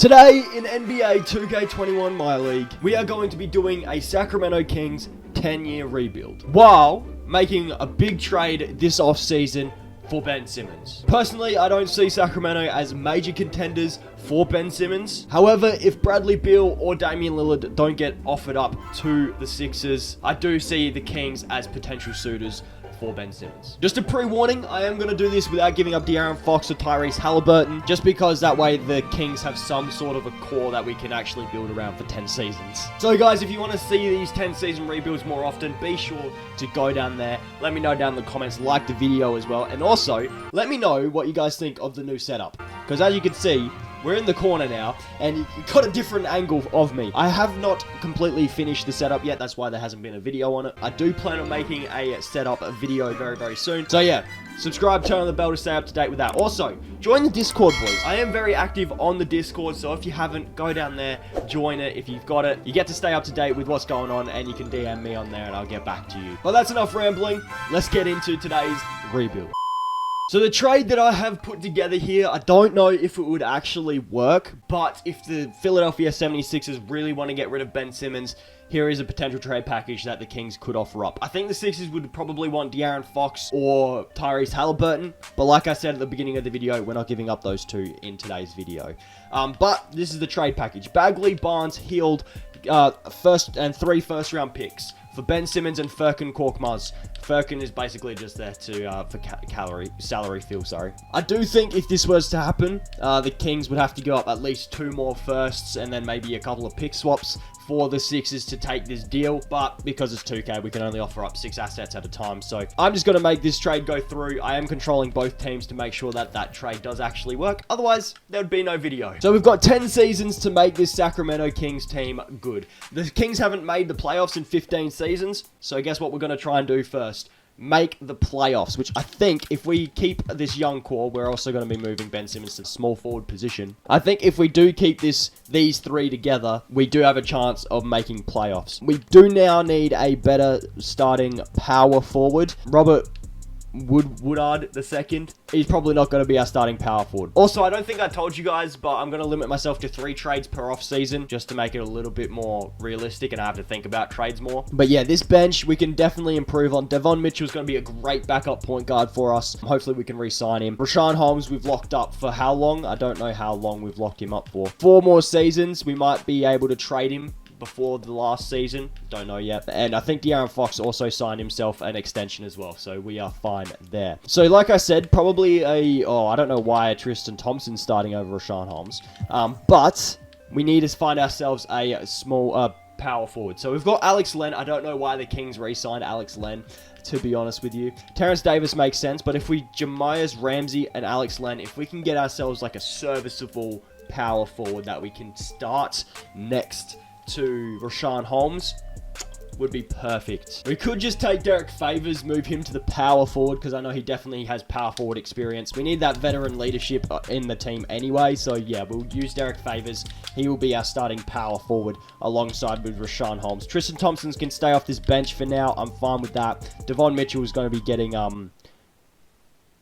Today in NBA 2K21 MyLeague, we are going to be doing a Sacramento Kings 10-year rebuild while making a big trade this offseason for Ben Simmons. Personally, I don't see Sacramento as major contenders for Ben Simmons. However, if Bradley Beal or Damian Lillard don't get offered up to the Sixers, I do see the Kings as potential suitors for Ben Simmons. Just a pre-warning, I am going to do this without giving up De'Aaron Fox or Tyrese Halliburton, just because that way the Kings have some sort of a core that we can actually build around for 10 seasons. So guys, if you want to see these 10 season rebuilds more often, be sure to go down there. Let me know down in the comments, like the video as well, and also let me know what you guys think of the new setup, because as you can see, we're in the corner now, and you got a different angle of me. I have not completely finished the setup yet, that's why there hasn't been a video on it. I do plan on making a setup video very, very soon. So yeah, subscribe, turn on the bell to stay up to date with that. Also, join the Discord, boys. I am very active on the Discord, so if you haven't, go down there, join it. If you've got it, you get to stay up to date with what's going on, and you can DM me on there, and I'll get back to you. But that's enough rambling. Let's get into today's rebuild. So the trade that I have put together here, I don't know if it would actually work, but if the Philadelphia 76ers really want to get rid of Ben Simmons, here is a potential trade package that the Kings could offer up. I think the Sixers would probably want De'Aaron Fox or Tyrese Halliburton, but like I said at the beginning of the video, we're not giving up those two in today's video. But this is the trade package. Bagley, Barnes, Hield, first and 3 first-round picks for Ben Simmons and Furkan Korkmaz. Furkan is basically just there to for salary fill. I do think if this was to happen, the Kings would have to go up at least 2 more firsts and then maybe a couple of pick swaps for the Sixers to take this deal, but because it's 2K, we can only offer up 6 assets at a time, so I'm just going to make this trade go through. I am controlling both teams to make sure that that trade does actually work, otherwise there would be no video. So we've got 10 seasons to make this Sacramento Kings team good. The Kings haven't made the playoffs in 15 seasons, so guess what we're going to try and do first? Make the playoffs, which I think if we keep this young core, we're also going to be moving Ben Simmons to the small forward position. I think if we do keep these 3 together, we do have a chance of making playoffs. We do now need a better starting power forward. Robert Woodard II, he's probably not going to be our starting power forward. Also, I don't think I told you guys, but I'm going to limit myself to 3 trades per off season just to make it a little bit more realistic, and I have to think about trades more. But yeah, this bench we can definitely improve on. Devon Mitchell's going to be a great backup point guard for us. Hopefully we can re-sign him. Rashawn Holmes we've locked up for how long? I don't know how long we've locked him up for. 4 more seasons. We might be able to trade him before the last season, don't know yet. And I think De'Aaron Fox also signed himself an extension as well, so we are fine there. So like I said, probably I don't know why Tristan Thompson's starting over Rashawn Holmes, but we need to find ourselves a small power forward. So we've got Alex Len. I don't know why the Kings re-signed Alex Len, to be honest with you. Terrence Davis makes sense, but if we Jamias Ramsey and Alex Len, if we can get ourselves like a serviceable power forward that we can start next to Rashawn Holmes, would be perfect. We could just take Derek Favors, move him to the power forward, because I know he definitely has power forward experience. We need that veteran leadership in the team anyway, so yeah, we'll use Derek Favors. He will be our starting power forward alongside with Rashawn Holmes. Tristan Thompson can stay off this bench for now. I'm fine with that. Devon Mitchell is going to be getting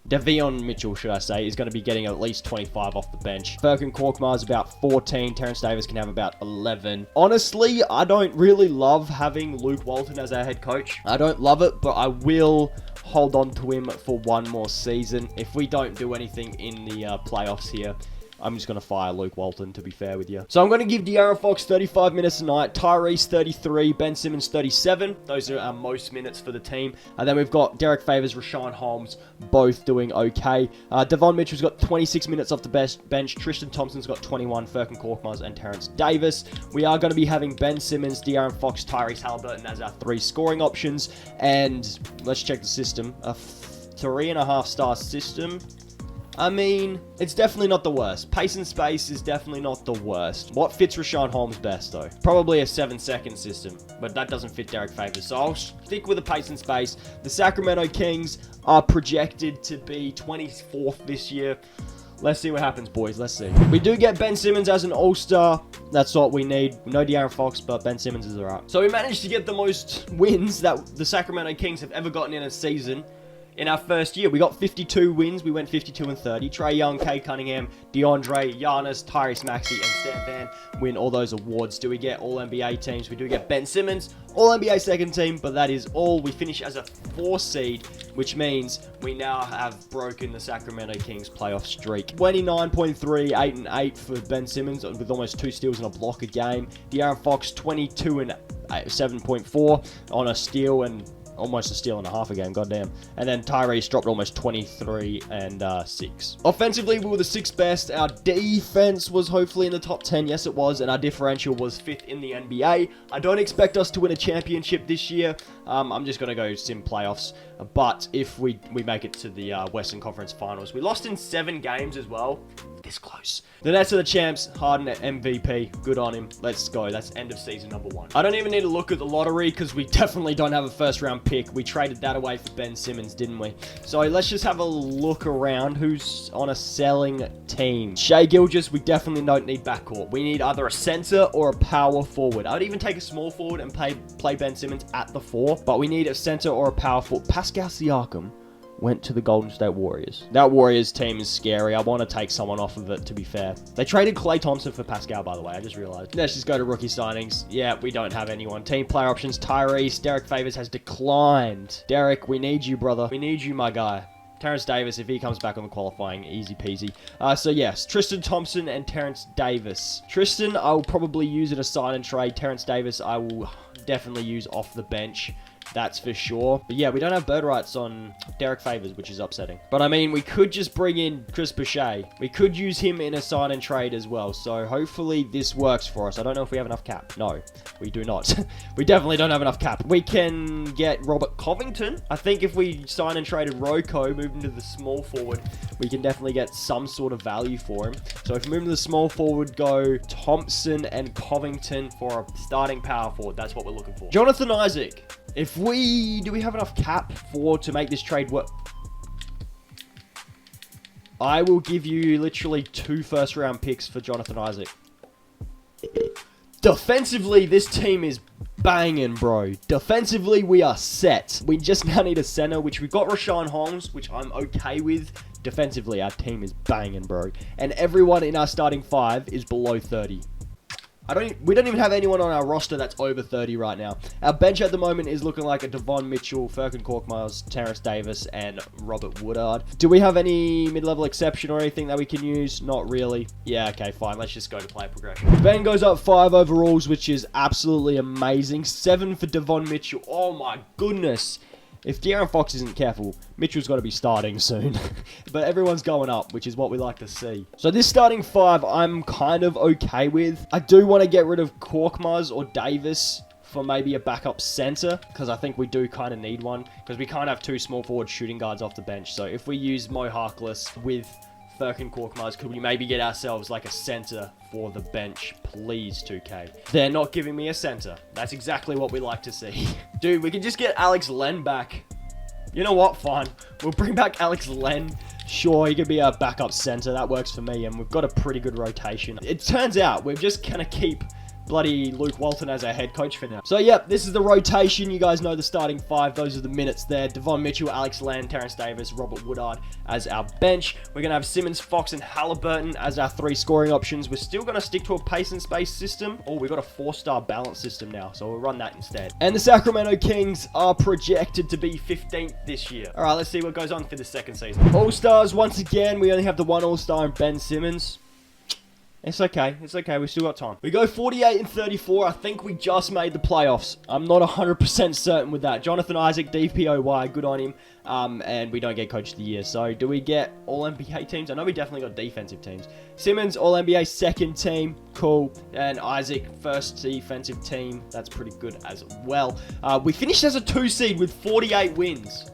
Devion Mitchell, should I say, is going to be getting at least 25 off the bench. Furkan Korkmaz is about 14. Terrence Davis can have about 11. Honestly, I don't really love having Luke Walton as our head coach. I don't love it, but I will hold on to him for 1 more season. If we don't do anything in the playoffs here, I'm just going to fire Luke Walton, to be fair with you. So I'm going to give De'Aaron Fox 35 minutes a night, Tyrese 33, Ben Simmons 37. Those are our most minutes for the team. And then we've got Derek Favors, Rashawn Holmes, both doing okay. Devon Mitchell's got 26 minutes off the bench. Tristan Thompson's got 21, Furkan Korkmaz and Terrence Davis. We are going to be having Ben Simmons, De'Aaron Fox, Tyrese Halliburton as our 3 scoring options. And let's check the system. A 3.5-star system. I mean, it's definitely not the worst. Pace and space is definitely not the worst. What fits Rashawn Holmes best, though? Probably a 7-second system, but that doesn't fit Derek Favors, so I'll stick with the pace and space. The Sacramento Kings are projected to be 24th this year. Let's see what happens, boys. Let's see. We do get Ben Simmons as an all-star. That's what we need. No De'Aaron Fox, but Ben Simmons is alright. So we managed to get the most wins that the Sacramento Kings have ever gotten in a season in our first year. We got 52 wins. We went 52 and 30. Trae Young, Cade Cunningham, DeAndre, Giannis, Tyrese Maxey, and Stan Van win all those awards. Do we get all NBA teams? We do get Ben Simmons, all NBA second team, but that is all. We finish as a 4 seed, which means we now have broken the Sacramento Kings playoff streak. 29.3, 8 and 8 for Ben Simmons with almost 2 steals and a block a game. De'Aaron Fox, 22 and 7.4 on a steal and almost a steal and a half a game, goddamn. And then Tyrese dropped almost 23 and 6. Offensively, we were the 6th best. Our defense was hopefully in the top 10. Yes, it was. And our differential was 5th in the NBA. I don't expect us to win a championship this year. I'm just going to go sim playoffs. But if we make it to the Western Conference Finals. We lost in 7 games as well. This close. The Nets are the champs. Harden at MVP. Good on him. Let's go. That's end of season number 1. I don't even need to look at the lottery because we definitely don't have a first round pick. We traded that away for Ben Simmons, didn't we? So let's just have a look around who's on a selling team. Shai Gilgeous, we definitely don't need backcourt. We need either a center or a power forward. I'd even take a small forward and play Ben Simmons at the 4, but we need a center or a power forward. Pascal Siakam went to the Golden State Warriors. That Warriors team is scary. I want to take someone off of it, to be fair. They traded Klay Thompson for Pascal, by the way. I just realized. Let's just go to rookie signings. Yeah, we don't have anyone. Team player options, Tyrese. Derek Favors has declined. Derek, we need you, brother. We need you, my guy. Terrence Davis, if he comes back on the qualifying, easy peasy. So yes, Tristan Thompson and Terrence Davis. Tristan, I'll probably use in a sign and trade. Terrence Davis, I will definitely use off the bench. That's for sure. But yeah, we don't have bird rights on Derek Favors, which is upsetting. But I mean, we could just bring in Chris Boucher. We could use him in a sign and trade as well. So hopefully this works for us. I don't know if we have enough cap. No, we do not. We definitely don't have enough cap. We can get Robert Covington. I think if we sign and traded Rocco, move him to the small forward, we can definitely get some sort of value for him. So if we move him to the small forward, go Thompson and Covington for a starting power forward. That's what we're looking for. Jonathan Isaac. Do we have enough cap to make this trade work? I will give you literally 2 first round picks for Jonathan Isaac. Defensively, this team is banging, bro. Defensively, we are set. We just now need a center, which we've got Rashawn Holmes, which I'm okay with. Defensively, our team is banging, bro. And everyone in our starting 5 is below 30. We don't even have anyone on our roster that's over 30 right now. Our bench at the moment is looking like a Devon Mitchell, Furkan Korkmaz, Terrence Davis, and Robert Woodard. Do we have any mid-level exception or anything that we can use? Not really. Yeah, okay, fine. Let's just go to player progression. Ben goes up 5 overalls, which is absolutely amazing. 7 for Devon Mitchell. Oh my goodness. If De'Aaron Fox isn't careful, Mitchell's got to be starting soon. But everyone's going up, which is what we like to see. So this starting 5, I'm kind of okay with. I do want to get rid of Korkmaz or Davis for maybe a backup center, because I think we do kind of need one, because we can't have 2 small forward shooting guards off the bench. So if we use Mo Harkless with Furkan Korkmaz, could we maybe get ourselves like a center for the bench, please, 2K? They're not giving me a center. That's exactly what we like to see. Dude, we can just get Alex Len back. You know what? Fine. We'll bring back Alex Len. Sure, he could be our backup center. That works for me, and we've got a pretty good rotation. It turns out we're just going to keep bloody Luke Walton as our head coach for now. So, yeah, this is the rotation. You guys know the starting 5. Those are the minutes there. Devon Mitchell, Alex Len, Terrence Davis, Robert Woodard as our bench. We're going to have Simmons, Fox, and Halliburton as our 3 scoring options. We're still going to stick to a pace and space system. Oh, we've got a 4-star balance system now, so we'll run that instead. And the Sacramento Kings are projected to be 15th this year. All right, let's see what goes on for the second season. All-Stars, once again, we only have the 1 All-Star in Ben Simmons. It's okay. It's okay. We've still got time. We go 48 and 34. I think we just made the playoffs. I'm not 100% certain with that. Jonathan Isaac, DPOY. Good on him. And we don't get Coach of the Year. So, do we get All-NBA teams? I know we definitely got defensive teams. Simmons, All-NBA second team. Cool. And Isaac, first defensive team. That's pretty good as well. We finished as a 2 seed with 48 wins.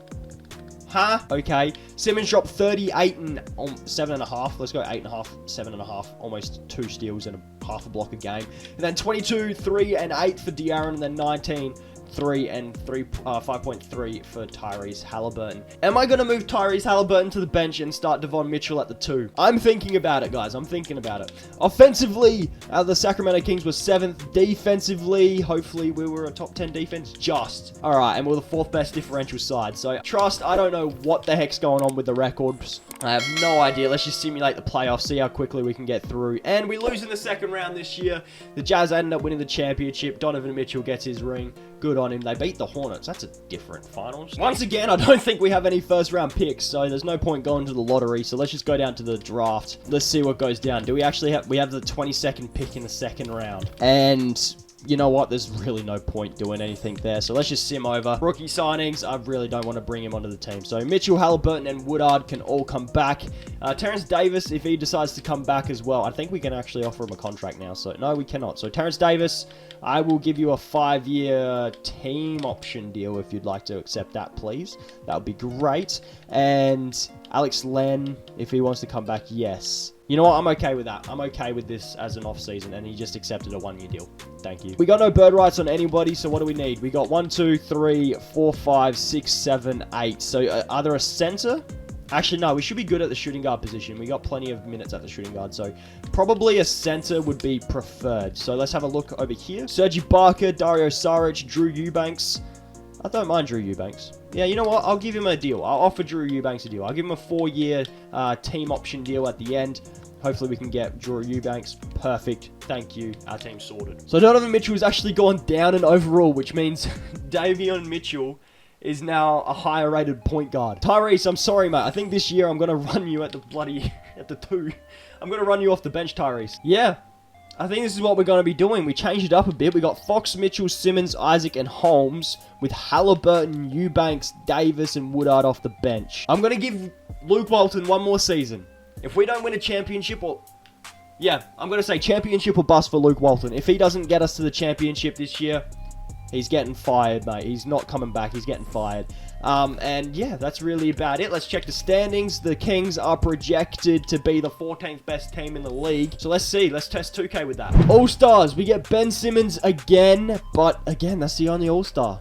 Huh? Okay. Simmons dropped 38 and 7.5. Let's go 8.5, 7.5. Almost 2 steals and a half a block a game. And then 22, 3, and 8 for De'Aaron. And then 19, 3 and 5.3 for Tyrese Halliburton. Am I going to move Tyrese Halliburton to the bench and start Devon Mitchell at the 2? I'm thinking about it, guys. I'm thinking about it. Offensively, the Sacramento Kings were 7th. Defensively, hopefully we were a top 10 defense. Just. All right, and we're the 4th best differential side. So, trust, I don't know what the heck's going on with the records. I have no idea. Let's just simulate the playoffs, see how quickly we can get through. And we lose in the 2nd round this year. The Jazz end up winning the championship. Donovan Mitchell gets his ring. Good on him. They beat the Hornets. That's a different finals. Once again, I don't think we have any 1st round picks, so there's no point going to the lottery. So let's just go down to the draft. Let's see what goes down. Do we actually have... We have the 22nd pick in the 2nd round. And... you know what? There's really no point doing anything there. So let's just sim over. Rookie signings. I really don't want to bring him onto the team. So Mitchell, Halliburton, and Woodard can all come back. Terrence Davis, if he decides to come back as well, I think we can actually offer him a contract now. So no, we cannot. So Terrence Davis, I will give you a 5-year team option deal if you'd like to accept that, please. That would be great. And Alex Len, if he wants to come back, yes. You know what? I'm okay with that. I'm okay with this as an off-season, and he just accepted a 1-year deal. Thank you. We got no bird rights on anybody, so what do we need? We got 1, 2, 3, 4, 5, 6, 7, 8. So are there a center? Actually, no. We should be good at the shooting guard position. We got plenty of minutes at the shooting guard, so probably a center would be preferred. So let's have a look over here. Serge Ibaka, Dario Saric, Drew Eubanks. I don't mind Drew Eubanks. Yeah, you know what? I'll give him a deal. I'll offer Drew Eubanks a deal. I'll give him a 4-year team option deal at the end. Hopefully we can get Drew Eubanks. Perfect. Thank you. Our team's sorted. So Donovan Mitchell has actually gone down in overall, which means Davion Mitchell is now a higher rated point guard. Tyrese, I'm sorry, mate. I think this year I'm going to run you at the 2. I'm going to run you off the bench, Tyrese. Yeah. I think this is what we're going to be doing. We changed it up a bit. We got Fox, Mitchell, Simmons, Isaac, and Holmes with Halliburton, Eubanks, Davis, and Woodard off the bench. I'm going to give Luke Walton one more season. If we don't win a championship, or... yeah, I'm going to say championship or bust for Luke Walton. If he doesn't get us to the championship this year, he's getting fired, mate. He's not coming back. He's getting fired. And yeah, that's really about it. Let's check the standings. The Kings are projected to be the 14th best team in the league. So let's see. Let's test 2K with that. All-Stars. We get Ben Simmons again. But again, that's the only All-Star.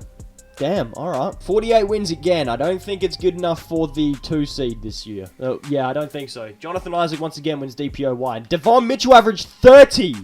Damn, alright. 48 wins again. I don't think it's good enough for the 2 seed this year. Yeah, I don't think so. Jonathan Isaac once again wins DPOY. Devon Mitchell averaged 30.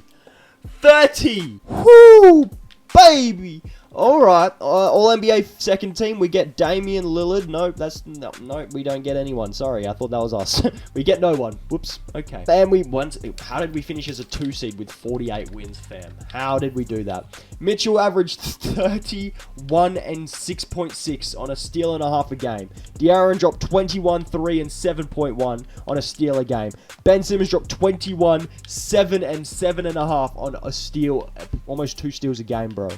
30! Woo! Baby! Alright, All-NBA 2nd team, we get Damian Lillard. No, we don't get anyone. Sorry, I thought that was us. We get no one. Whoops, okay. And how did we finish as a 2 seed with 48 wins, fam? How did we do that? Mitchell averaged 31 and 6.6 on a steal and a half a game. De'Aaron dropped 21, 3 and 7.1 on a steal a game. Ben Simmons dropped 21, 7 and 7.5 on a steal, almost 2 steals a game, bro.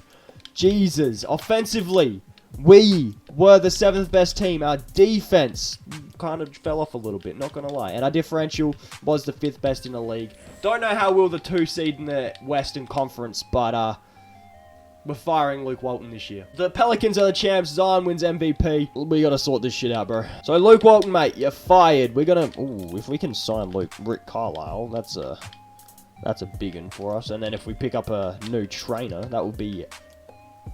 Jesus. Offensively, we were the 7th best team. Our defense kind of fell off a little bit, not going to lie. And our differential was the 5th best in the league. Don't know how we'll the 2 seed in the Western Conference, but we're firing Luke Walton this year. The Pelicans are the champs. Zion wins MVP. We got to sort this shit out, bro. So Luke Walton, mate, you're fired. We're going to... ooh, if we can sign Rick Carlisle, that's a big one for us. And then if we pick up a new trainer, that would be...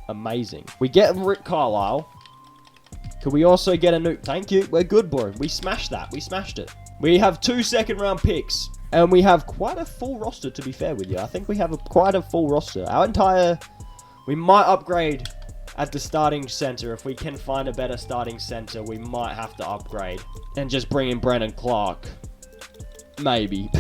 amazing. We get Rick Carlisle. Could we also get a new... thank you. We're good, bro. We smashed that. We smashed it. We have 2 second-round picks. And we have quite a full roster, to be fair with you. I think we have quite a full roster. Our entire... we might upgrade at the starting center. If we can find a better starting center, we might have to upgrade. And just bring in Brandon Clark. Maybe.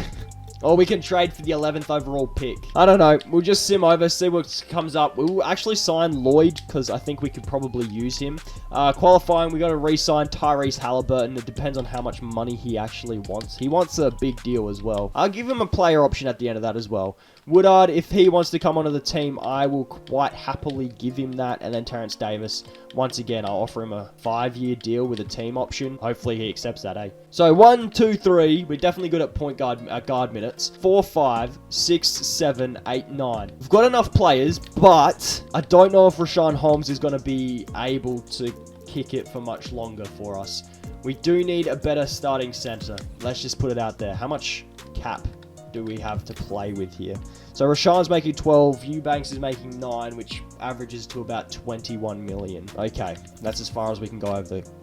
Or we can trade for the 11th overall pick. I don't know. We'll just sim over, see what comes up. We'll actually sign Lloyd, because I think we could probably use him. Qualifying, we got to re-sign Tyrese Halliburton. It depends on how much money he actually wants. He wants a big deal as well. I'll give him a player option at the end of that as well. Woodard, if he wants to come onto the team, I will quite happily give him that. And then Terrence Davis, once again, I'll offer him a 5-year deal with a team option. Hopefully he accepts that, eh? So 1, 2, 3. We're definitely good at point guard minutes. 4, 5, 6, 7, 8, 9. We've got enough players, but I don't know if Rashawn Holmes is going to be able to kick it for much longer for us. We do need a better starting center. Let's just put it out there. How much cap do we have to play with here? So Rashawn's making 12, Eubanks is making 9, which averages to about 21 million. Okay, that's as far as we can go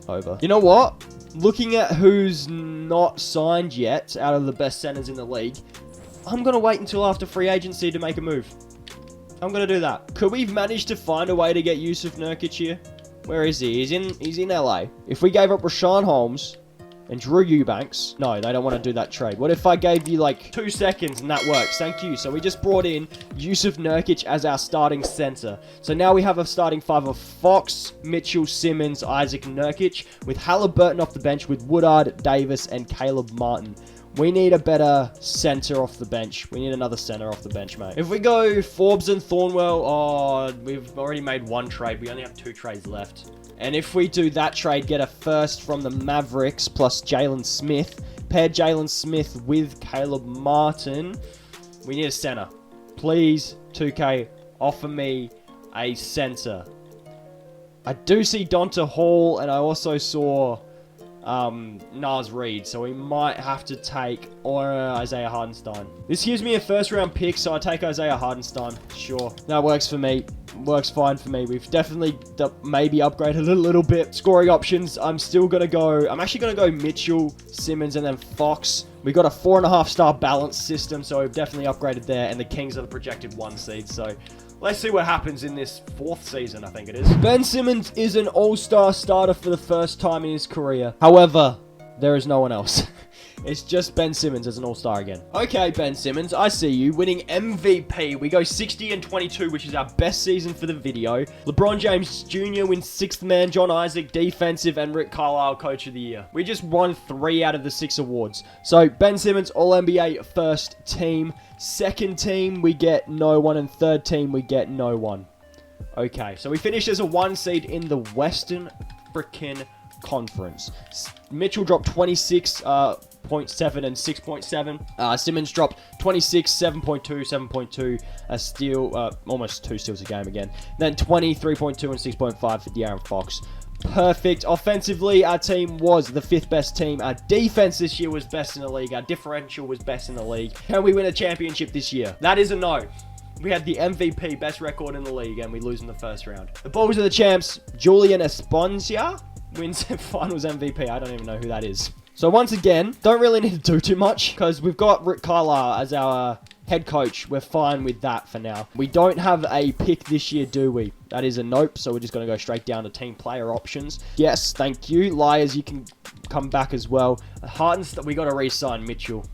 over. You know what? Looking at who's not signed yet out of the best centers in the league, I'm going to wait until after free agency to make a move. I'm going to do that. Could we manage to find a way to get Yusuf Nurkic here? Where is he? He's in LA. If we gave up Rashawn Holmes and Drew Eubanks... No, they don't want to do that trade. What if I gave you like 2 seconds and that works? Thank you. So we just brought in Yusuf Nurkic as our starting center. So now we have a starting 5 of Fox, Mitchell, Simmons, Isaac, Nurkic, with Halliburton off the bench, with Woodard, Davis, and Caleb Martin. We need a better center off the bench. We need another center off the bench, mate. If we go Forbes and Thornwell, oh, we've already made 1 trade. We only have 2 trades left. And if we do that trade, get a first from the Mavericks plus Jalen Smith, pair Jalen Smith with Caleb Martin, we need a center. Please, 2K, offer me a center. I do see Donta Hall, and I also saw Naz Reid, so we might have to take Isaiah Hardenstein. This gives me a first round pick, so I take Isaiah Hardenstein. Sure, that works for me. Works fine for me. We've definitely maybe upgraded a little bit. Scoring options, I'm actually going to go Mitchell, Simmons, and then Fox. We got a 4.5-star balance system, so we've definitely upgraded there, and the Kings are the projected 1 seed, so let's see what happens in this 4th season, I think it is. Ben Simmons is an all-star starter for the first time in his career. However, there is no one else. It's just Ben Simmons as an all-star again. Okay, Ben Simmons, I see you. Winning MVP. We go 60-22, which is our best season for the video. LeBron James Jr. wins 6th man. John Isaac, defensive, and Rick Carlisle, coach of the year. We just won 3 out of the 6 awards. So, Ben Simmons, All-NBA first team. Second team, we get no one. And third team, we get no one. Okay, so we finished as a 1 seed in the Western frickin' Conference. Mitchell dropped 26.7 and 6.7. Simmons dropped 26, 7.2, 7.2. A steal, almost 2 steals a game again. Then 23.2 and 6.5 for De'Aaron Fox. Perfect. Offensively, our team was the 5th best team. Our defense this year was best in the league. Our differential was best in the league. Can we win a championship this year? That is a no. We had the MVP, best record in the league, and we lose in the first round. The Bulls are the champs. Julian Esponja wins finals MVP. I don't even know who that is. So once again, don't really need to do too much because we've got Rick Carlisle as our head coach. We're fine with that for now. We don't have a pick this year, do we? That is a nope, so we're just going to go straight down to team player options. Yes, thank you. Liars, you can come back as well. Hardenstein, we got to re-sign Mitchell.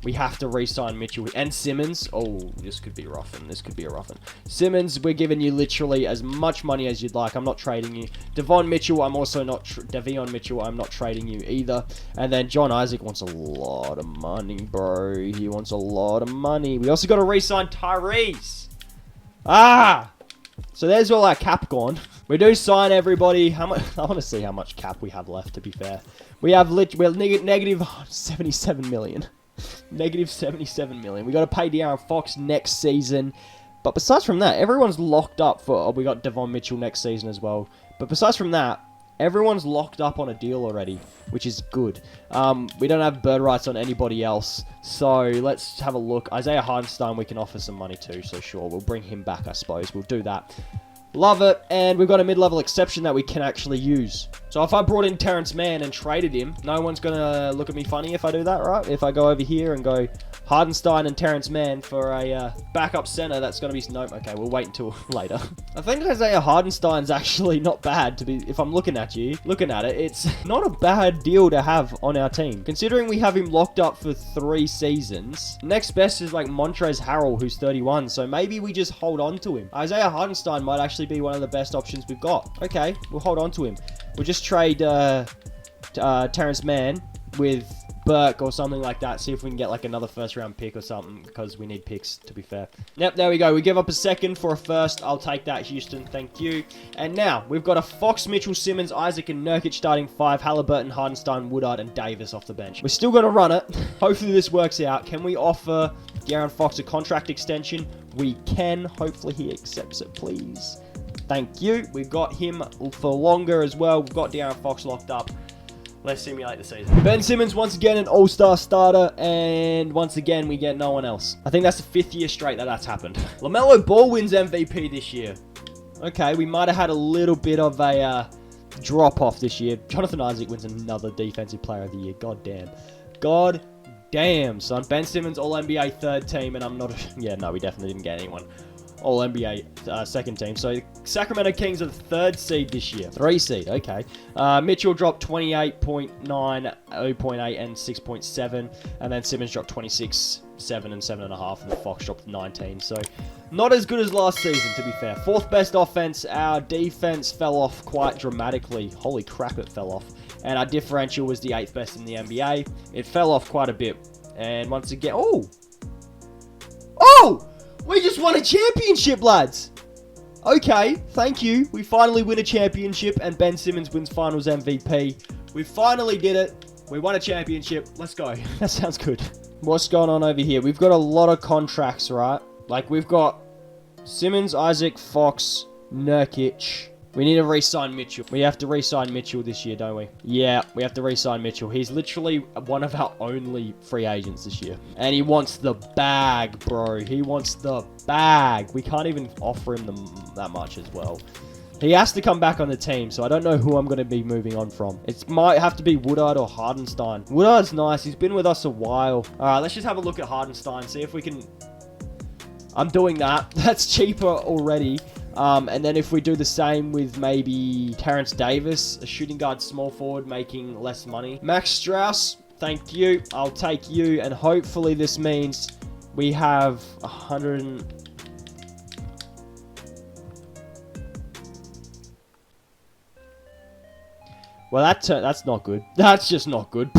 We have to re-sign Mitchell. And Simmons. Oh, this could be rough, and this could be a rough one. Simmons, we're giving you literally as much money as you'd like. I'm not trading you. Devon Mitchell, I'm also not... Devion Mitchell, I'm not trading you either. And then John Isaac wants a lot of money, bro. He wants a lot of money. We also got to re-sign Tyrese. So there's all our cap gone. We do sign everybody. How much? I want to see how much cap we have left, to be fair. We're negative 77 million. Negative 77 million. We got to pay De'Aaron Fox next season. But besides from that, everyone's locked up for... Oh, we got Devon Mitchell next season as well. But besides from that, everyone's locked up on a deal already, which is good. We don't have bird rights on anybody else. So let's have a look. Isaiah Hardenstein, we can offer some money to. So sure, we'll bring him back, I suppose. We'll do that. Love it. And we've got a mid-level exception that we can actually use. So if I brought in Terrence Mann and traded him, no one's going to look at me funny if I do that, right? If I go over here and go Hardenstein and Terrence Mann for a backup center, that's going to be... Nope. Okay, we'll wait until later. I think Isaiah Hardenstein's actually not bad to be... If I'm looking at it, it's not a bad deal to have on our team. Considering we have him locked up for 3 seasons, next best is like Montrezl Harrell, who's 31. So maybe we just hold on to him. Isaiah Hardenstein might actually be one of the best options we've got. Okay, we'll hold on to him. We'll just trade Terrence Mann with Burke or something like that. See if we can get like another first round pick or something, because we need picks, to be fair. Yep, there we go. We give up a second for a first. I'll take that, Houston. Thank you. And now we've got a Fox, Mitchell, Simmons, Isaac, and Nurkic starting 5. Halliburton, Hardenstein, Woodard, and Davis off the bench. We're still going to run it. Hopefully this works out. Can we offer De'Aaron Fox a contract extension? We can. Hopefully he accepts it, please. Thank you. We've got him for longer as well. We've got De'Aaron Fox locked up. Let's simulate the season. Ben Simmons, once again, an all-star starter, and once again, we get no one else. I think that's the 5th year straight that that's happened. LaMelo Ball wins MVP this year. Okay, we might have had a little bit of a drop-off this year. Jonathan Isaac wins another Defensive Player of the Year. God damn. God damn, son. Ben Simmons, All-NBA 3rd team, and I'm not... Yeah, no, we definitely didn't get anyone. All-NBA 2nd team. So, Sacramento Kings are the 3rd seed this year. 3 seed, okay. Mitchell dropped 28.9, 0.8, and 6.7. And then Simmons dropped 26, 7, and 7.5. And the Fox dropped 19. So, not as good as last season, to be fair. 4th best offense. Our defense fell off quite dramatically. Holy crap, it fell off. And our differential was the 8th best in the NBA. It fell off quite a bit. And once again... Oh! Oh! We just won a championship, lads. Okay, thank you. We finally win a championship, and Ben Simmons wins Finals MVP. We finally did it. We won a championship. Let's go. That sounds good. What's going on over here? We've got a lot of contracts, right? Like, we've got Simmons, Isaac, Fox, Nurkic. We need to re-sign Mitchell. We have to re-sign Mitchell this year, don't we? Yeah, we have to re-sign Mitchell. He's literally one of our only free agents this year. And he wants the bag, bro. He wants the bag. We can't even offer him that much as well. He has to come back on the team, so I don't know who I'm going to be moving on from. It might have to be Woodard or Hardenstein. Woodard's nice. He's been with us a while. All right, let's just have a look at Hardenstein, see if we can... I'm doing that. That's cheaper already. And then if we do the same with maybe Terrence Davis, a shooting guard small forward making less money. Max Strauss, thank you. I'll take you. And hopefully this means we have 100... Well, that's not good. That's just not good.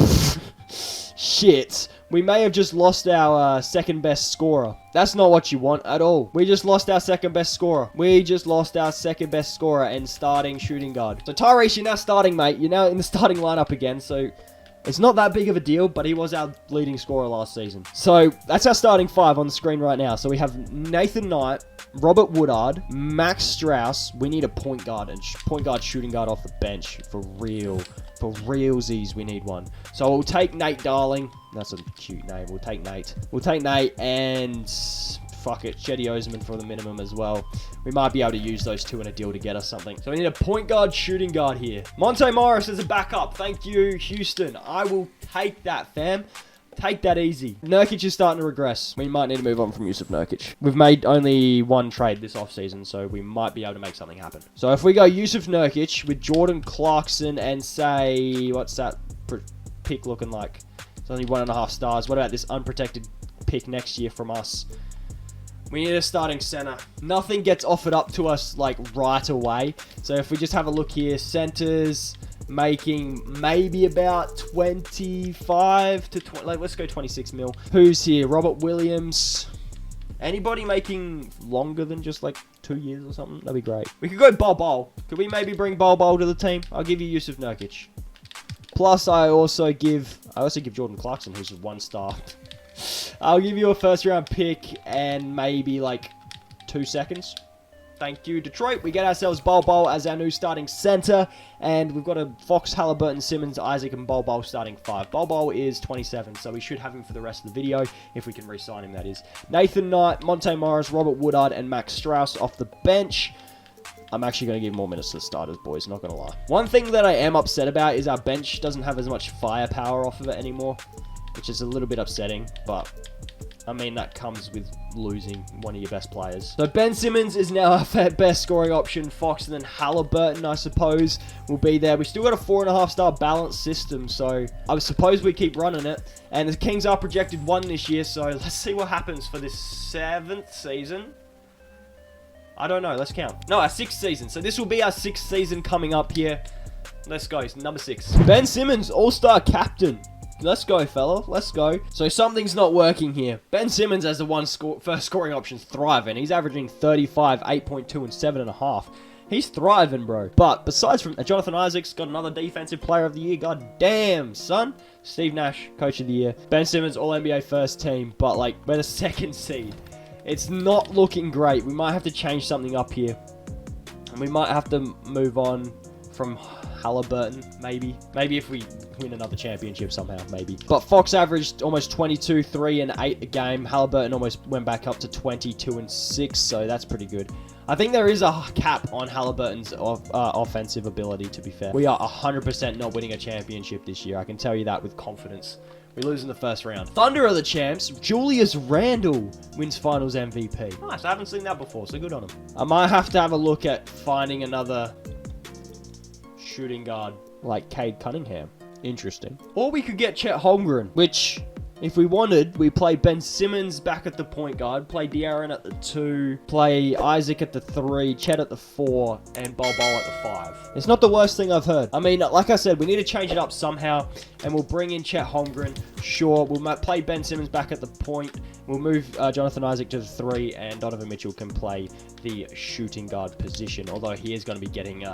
Shit. We may have just lost our second best scorer. That's not what you want at all. We just lost our second best scorer. We just lost our second best scorer and starting shooting guard. So Tyrese, you're now starting, mate. You're now in the starting lineup again. So it's not that big of a deal, but he was our leading scorer last season. So that's our starting 5 on the screen right now. So we have Nathan Knight, Robert Woodard, Max Strauss. We need a point guard and point guard shooting guard off the bench for real. For realsies, we need one. So we'll take Nate Darling. That's a cute name. We'll take Nate. We'll take Nate and... Fuck it. Chetty Osman for the minimum as well. We might be able to use those two in a deal to get us something. So we need a point guard, shooting guard here. Monte Morris as a backup. Thank you, Houston. I will take that, fam. Take that easy. Nurkic is starting to regress. We might need to move on from Yusuf Nurkic. We've made only one trade this offseason, so we might be able to make something happen. So if we go Yusuf Nurkic with Jordan Clarkson and say... What's that pick looking like? It's only 1.5 stars. What about this unprotected pick next year from us? We need a starting center. Nothing gets offered up to us, like, right away. So if we just have a look here, centers... making maybe about 25 to 20, like, let's go 26 mil. Who's here? Robert Williams. Anybody making longer than just like 2 years or something? That'd be great. We could go Bol. Could we maybe bring Bol to the team? I'll give you Yusuf Nurkic. Plus, I also give Jordan Clarkson, who's a 1-star. I'll give you a first-round pick and maybe like 2 seconds. Thank you, Detroit. We get ourselves Bol as our new starting center. And we've got a Fox, Halliburton, Simmons, Isaac, and Bol starting 5. Bol is 27, so we should have him for the rest of the video, if we can re-sign him, that is. Nathan Knight, Monte Morris, Robert Woodard, and Max Strauss off the bench. I'm actually going to give more minutes to the starters, boys, not going to lie. One thing that I am upset about is our bench doesn't have as much firepower off of it anymore, which is a little bit upsetting, but... I mean, that comes with losing one of your best players. So Ben Simmons is now our best scoring option. Fox and then Halliburton, I suppose, will be there. We still got a 4.5-star balanced system, so I suppose we keep running it. And the Kings are projected 1 this year, so let's see what happens for this 7th season. I don't know. Let's count. No, our 6th season. So this will be our 6th season coming up here. Let's go. It's number 6. Ben Simmons, all-star captain. Let's go, fella. Let's go. So something's not working here. Ben Simmons as the first scoring option's thriving. He's averaging 35, 8.2, and 7.5. He's thriving, bro. But besides from Jonathan Isaac's got another defensive player of the year. God damn, son. Steve Nash, coach of the year. Ben Simmons, all-NBA first team. But, like, we're the 2nd seed. It's not looking great. We might have to change something up here. And we might have to move on from Halliburton, maybe. Maybe if we win another championship somehow, maybe. But Fox averaged almost 22, 3, and 8 a game. Halliburton almost went back up to 22 and 6, so that's pretty good. I think there is a cap on Halliburton's offensive ability, to be fair. We are 100% not winning a championship this year. I can tell you that with confidence. We lose in the first round. Thunder are the champs. Julius Randle wins finals MVP. Nice, I haven't seen that before, so good on him. I might have to have a look at finding another shooting guard like Cade Cunningham. Interesting. Or we could get Chet Holmgren, which, if we wanted, we play Ben Simmons back at the point guard, play De'Aaron at the 2, play Isaac at the 3, Chet at the 4, and Bol Bol at the 5. It's not the worst thing I've heard. I mean, like I said, we need to change it up somehow, and we'll bring in Chet Holmgren. Sure, we'll play Ben Simmons back at the point. We'll move Jonathan Isaac to the 3, and Donovan Mitchell can play the shooting guard position, although he is going to be getting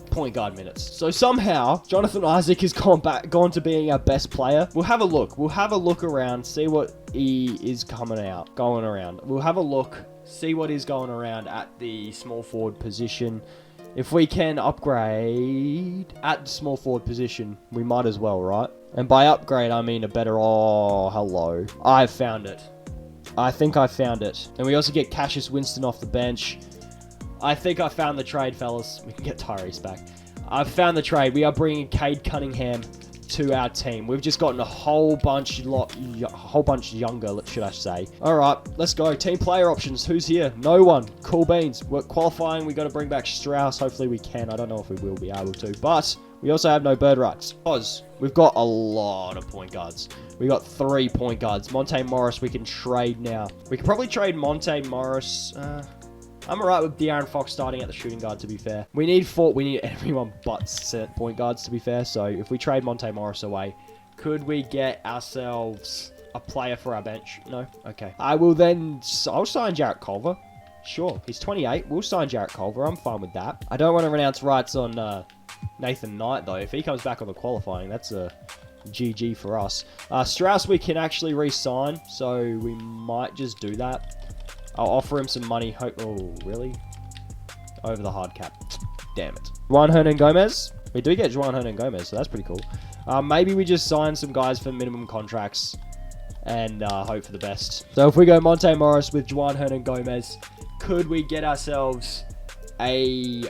point guard minutes. So somehow, Jonathan Isaac has gone to being our best player. We'll have a look. We'll have a look around, see what is going around. We'll have a look, see what is going around at the small forward position. If we can upgrade at the small forward position, we might as well, right? And by upgrade, I mean a better... Oh, hello. I've found it. I think I found it. And we also get Cassius Winston off the bench. I think I found the trade, fellas. We can get Tyrese back. I've found the trade. We are bringing Cade Cunningham to our team. We've just gotten a whole bunch younger, should I say. All right, let's go. Team player options. Who's here? No one. Cool beans. We're qualifying. We got to bring back Strauss. Hopefully we can. I don't know if we will be able to, but we also have no bird rights. Oz. We've got a lot of point guards. We got 3 point guards. Monte Morris, we can trade now. We can probably trade Monte Morris. I'm alright with De'Aaron Fox starting at the shooting guard, to be fair. We need everyone but set point guards, to be fair. So if we trade Monte Morris away, could we get ourselves a player for our bench? No? Okay. I'll sign Jarrett Culver. Sure. He's 28. We'll sign Jarrett Culver. I'm fine with that. I don't want to renounce rights on Nathan Knight, though. If he comes back on the qualifying, that's a GG for us. Strauss we can actually re-sign, so we might just do that. I'll offer him some money. Oh, really? Over the hard cap. Damn it. Juan Hernan Gomez. We do get Juan Hernan Gomez, so that's pretty cool. Maybe we just sign some guys for minimum contracts and hope for the best. So if we go Monte Morris with Juan Hernan Gomez, could we get ourselves a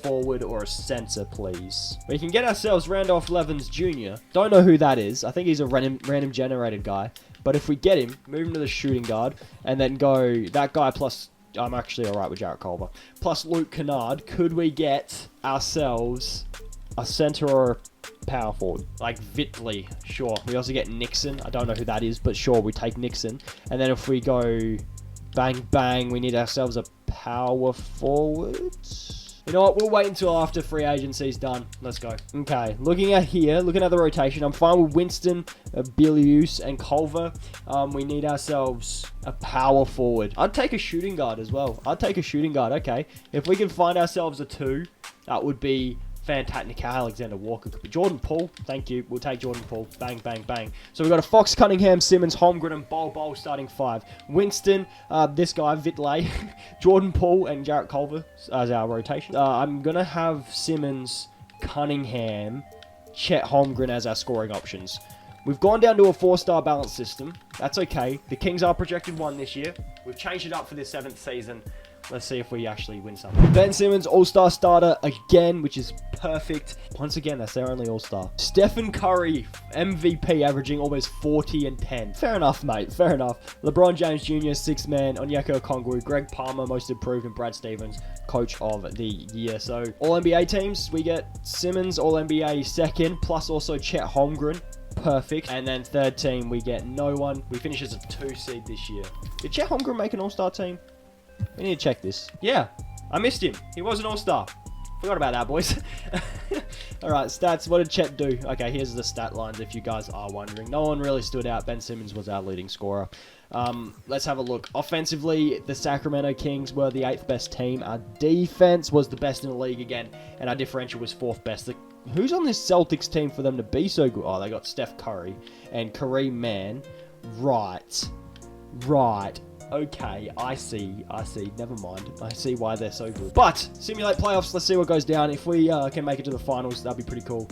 forward or a center, please? We can get ourselves Randolph Levins Jr. Don't know who that is. I think he's a random generated guy. But if we get him, move him to the shooting guard, and then go that guy plus... I'm actually alright with Jarrett Culver. Plus Luke Kennard, could we get ourselves a center or a power forward? Like Vitley, sure. We also get Nixon. I don't know who that is, but sure, we take Nixon. And then if we go bang, bang, we need ourselves a power forward. You know what? We'll wait until after free agency's done. Let's go. Okay, looking at the rotation. I'm fine with Winston, Bilius, and Culver. We need ourselves a power forward. I'd take a shooting guard as well. Okay. If we can find ourselves a 2, that would be fantastic. Alexander Walker. Jordan Poole. Thank you. We'll take Jordan Poole. Bang, bang, bang. So we've got a Fox, Cunningham, Simmons, Holmgren, and Bol Bol starting 5. Winston, this guy, Vitley, Jordan Poole, and Jarrett Culver as our rotation. I'm going to have Simmons, Cunningham, Chet Holmgren as our scoring options. We've gone down to a 4-star balance system. That's okay. The Kings are projected 1 this year. We've changed it up for this 7th season. Let's see if we actually win something. Ben Simmons, all-star starter again, which is perfect. Once again, that's their only all-star. Stephen Curry, MVP, averaging almost 40 and 10. Fair enough, mate. Fair enough. LeBron James Jr., 6th man. Onyeka Okongwu, Greg Palmer, most improved, and Brad Stevens, coach of the year. So, all-NBA teams, we get Simmons, all-NBA 2nd, plus also Chet Holmgren. Perfect. And then 3rd team, we get no one. We finish as a 2 seed this year. Did Chet Holmgren make an all-star team? We need to check this. Yeah, I missed him. He was an all-star. Forgot about that, boys. Alright, stats. What did Chet do? Okay, here's the stat lines if you guys are wondering. No one really stood out. Ben Simmons was our leading scorer. Let's have a look. Offensively, the Sacramento Kings were the 8th best team. Our defense was the best in the league again, and our differential was 4th best. Who's on this Celtics team for them to be so good? Oh, they got Steph Curry and Kareem Mann. Right. Okay, I see. Never mind. I see why they're so good. But, simulate playoffs. Let's see what goes down. If we can make it to the finals, that'd be pretty cool.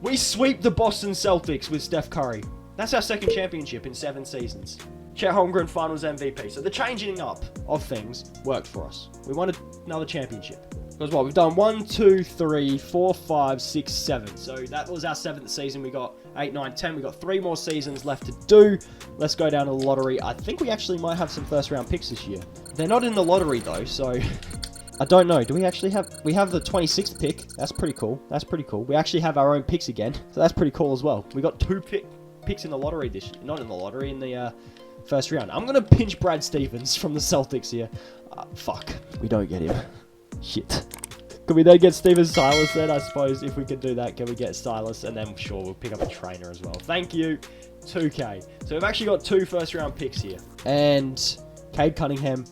We sweep the Boston Celtics with Steph Curry. That's our second championship in 7 seasons. Chet Holmgren finals MVP. So the changing up of things worked for us. We wanted another championship. Because what? We've done 1, 2, 3, 4, 5, 6, 7. So that was our 7th season. We got 8, 9, 10. We got 3 more seasons left to do. Let's go down to the lottery. I think we actually might have some first round picks this year. They're not in the lottery though, so I don't know. Do we actually have... We have the 26th pick. That's pretty cool. We actually have our own picks again. So that's pretty cool as well. We got 2 picks in the lottery this year. Not in the lottery, in the first round. I'm going to pinch Brad Stevens from the Celtics here. Fuck. We don't get him. Shit. Could we then get Steven Silas then? I suppose if we could do that, can we get Silas? And then sure, we'll pick up a trainer as well. Thank you. 2K. So we've actually got 2 first round picks here. And Cade Cunningham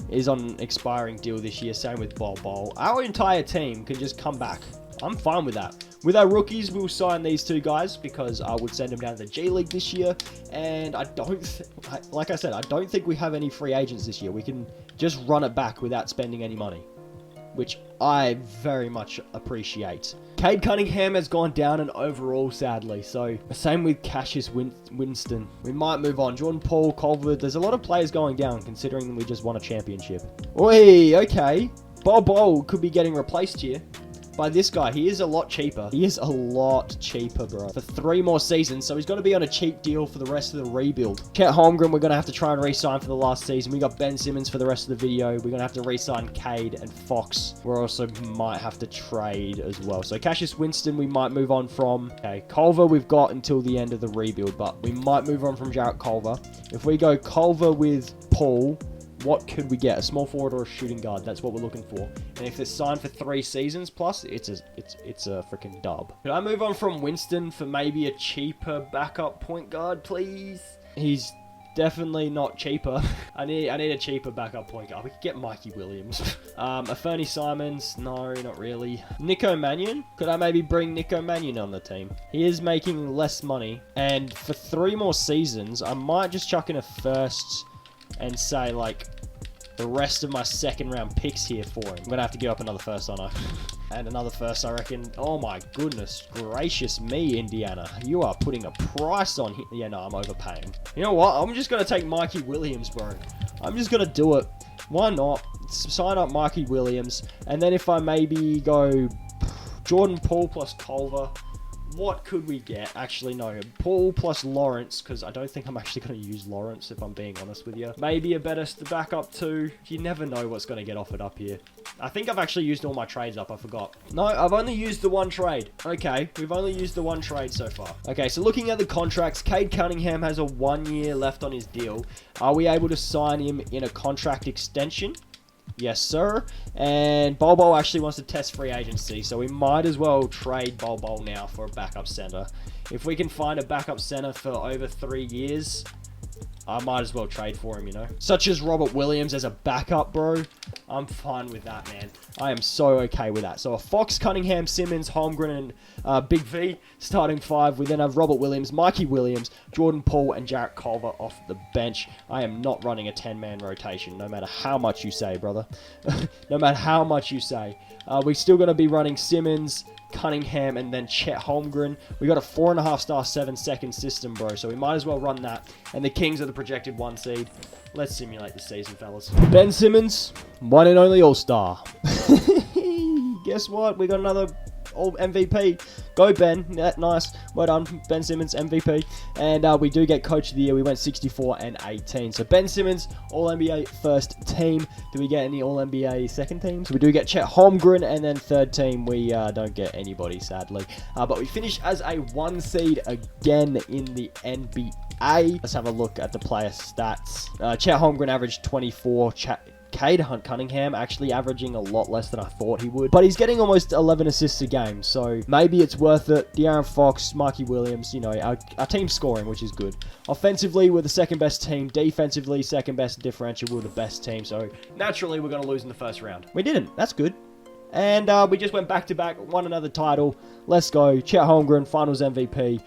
is on an expiring deal this year. Same with Bol. Our entire team can just come back. I'm fine with that. With our rookies, we'll sign these 2 guys because I would send them down to the G League this year. And I don't, like I said, I don't think we have any free agents this year. We can just run it back without spending any money, which I very much appreciate. Cade Cunningham has gone down in overall, sadly. So, same with Cassius Winston. We might move on. Jordan Poole, Culver. There's a lot of players going down, considering we just won a championship. Oi, okay. Bol could be getting replaced here by this guy. He is a lot cheaper. Bro. For 3 more seasons, so he's going to be on a cheap deal for the rest of the rebuild. Chet Holmgren, we're going to have to try and re-sign for the last season. We got Ben Simmons for the rest of the video. We're going to have to re-sign Cade and Fox. We also might have to trade as well. So Cassius Winston, we might move on from. Okay, Culver, we've got until the end of the rebuild, but we might move on from Jarrett Culver. If we go Culver with Paul, what could we get? A small forward or a shooting guard? That's what we're looking for. And if it's signed for 3 seasons plus, it's a freaking dub. Could I move on from Winston for maybe a cheaper backup point guard, please? He's definitely not cheaper. I need a cheaper backup point guard. We could get Mikey Williams. Fernie Simons? No, not really. Nico Mannion? Could I maybe bring Nico Mannion on the team? He is making less money. And for 3 more seasons, I might just chuck in a first and say, like, the rest of my second round picks here for him. I'm going to have to give up another first, aren't I? And another first, I reckon. Oh my goodness gracious me, Indiana. You are putting a price on here. Yeah, no, I'm overpaying. You know what? I'm just going to take Mikey Williams, bro. I'm just going to do it. Why not? Sign up Mikey Williams. And then if I maybe go Jordan Poole plus Culver, what could we get? Actually, no. Paul plus Lawrence, because I don't think I'm actually going to use Lawrence, if I'm being honest with you. Maybe a better backup too. You never know what's going to get offered up here. I think I've actually used all my trades up. I forgot. No, I've only used the 1 trade. Okay, we've only used the 1 trade so far. Okay, so looking at the contracts, Cade Cunningham has a 1 year left on his deal. Are we able to sign him in a contract extension? Yes, sir. And Bol actually wants to test free agency, so we might as well trade Bol now for a backup center. If we can find a backup center for over 3 years, I might as well trade for him, you know. Such as Robert Williams as a backup, bro. I'm fine with that, man. I am so okay with that. So a Fox, Cunningham, Simmons, Holmgren, and Big V starting 5. We then have Robert Williams, Mikey Williams, Jordan Poole, and Jarrett Culver off the bench. I am not running a 10-man rotation, no matter how much you say, brother. No matter how much you say. We're still going to be running Simmons, Cunningham, and then Chet Holmgren. We got a 4.5 star 7-second system, bro, so we might as well run that. And the Kings are the projected 1 seed. Let's simulate the season, fellas. Ben Simmons, 1 and only All-Star. Guess what? We got another MVP. Go, Ben. Yeah, nice. Well done, Ben Simmons, MVP. And we do get Coach of the Year. We went 64 and 18. So Ben Simmons, All-NBA first team. Do we get any All-NBA second teams? We do get Chet Holmgren, and then third team, we don't get anybody, sadly. But we finish as a 1 seed again in the NBA. Let's have a look at the player stats. Chet Holmgren averaged 24. Cade Cunningham actually averaging a lot less than I thought he would. But he's getting almost 11 assists a game, so maybe it's worth it. De'Aaron Fox, Mikey Williams, you know, our team's scoring, which is good. Offensively, we're the second best team. Defensively, second best differential. We're the best team, so naturally we're going to lose in the first round. We didn't. That's good. And we just went back-to-back, won another title. Let's go. Chet Holmgren, Finals MVP.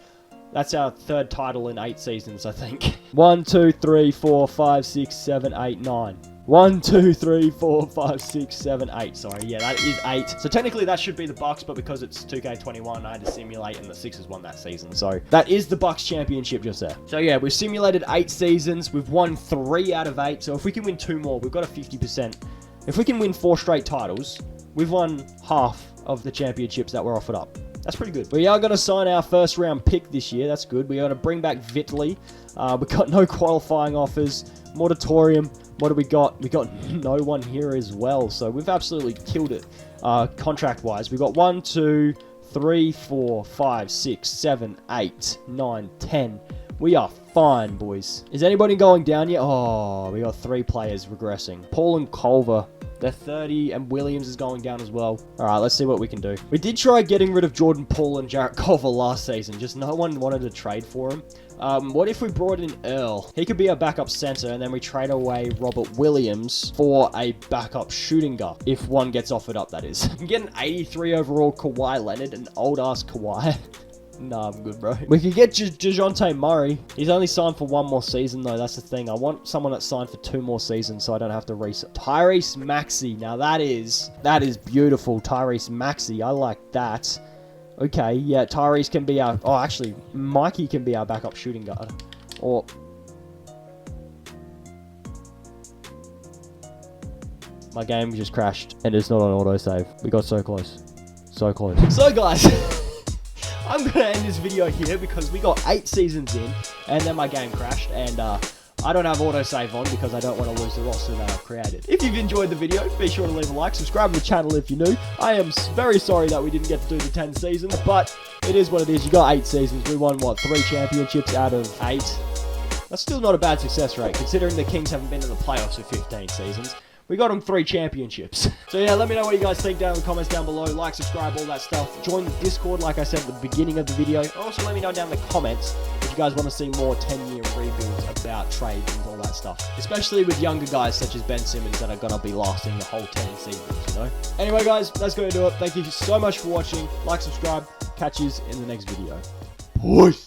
That's our third title in 8 seasons, I think. 1, 2, 3, 4, 5, 6, 7, 8, 9. 1, 2, 3, 4, 5, 6, 7, 8. Sorry, yeah, that is 8. So technically that should be the Bucks, but because it's 2K21, I had to simulate, and the Sixers won that season. So that is the Bucks championship just there. So yeah, we've simulated 8 seasons. We've won 3 out of 8. So if we can win 2 more, we've got a 50%. If we can win 4 straight titles, we've won half of the championships that were offered up. That's pretty good. We are going to sign our first round pick this year. That's good. We're going to bring back Vitley. We've got no qualifying offers. Moratorium. What do we got? We got no one here as well. So we've absolutely killed it contract-wise. We've got 1, 2, 3, 4, 5, 6, 7, 8, 9, 10. We are fine, boys. Is anybody going down yet? Oh, we got 3 players regressing. Paul and Culver. They're 30, and Williams is going down as well. All right, let's see what we can do. We did try getting rid of Jordan Poole and Jarrett Culver last season. Just no one wanted to trade for him. What if we brought in Earl? He could be our backup center, and then we trade away Robert Williams for a backup shooting guard. If one gets offered up, that is. You can get an 83 overall Kawhi Leonard, an old-ass Kawhi. Nah, I'm good, bro. We could get DeJounte Murray. He's only signed for 1 more season, though. That's the thing. I want someone that's signed for 2 more seasons so I don't have to reset. Tyrese Maxey. Now, that is beautiful. Tyrese Maxey. I like that. Okay, yeah, Tyrese can be our... Oh, actually, Mikey can be our backup shooting guard. Or... My game just crashed, and it's not on autosave. We got so close. So close. So, guys... I'm going to end this video here because we got 8 seasons in, and then my game crashed, and I don't have autosave on because I don't want to lose the roster that I've created. If you've enjoyed the video, be sure to leave a like, subscribe to the channel if you're new. I am very sorry that we didn't get to do the 10 seasons, but it is what it is. You got 8 seasons. We won, what, 3 championships out of 8? That's still not a bad success rate, considering the Kings haven't been in the playoffs for 15 seasons. We got them 3 championships. So yeah, let me know what you guys think down in the comments down below. Like, subscribe, all that stuff. Join the Discord, like I said at the beginning of the video. Also, let me know down in the comments if you guys want to see more 10-year rebuilds about trades and all that stuff. Especially with younger guys such as Ben Simmons that are going to be lasting the whole 10 seasons, you know? Anyway, guys, that's going to do it. Thank you so much for watching. Like, subscribe. Catch you in the next video. Peace.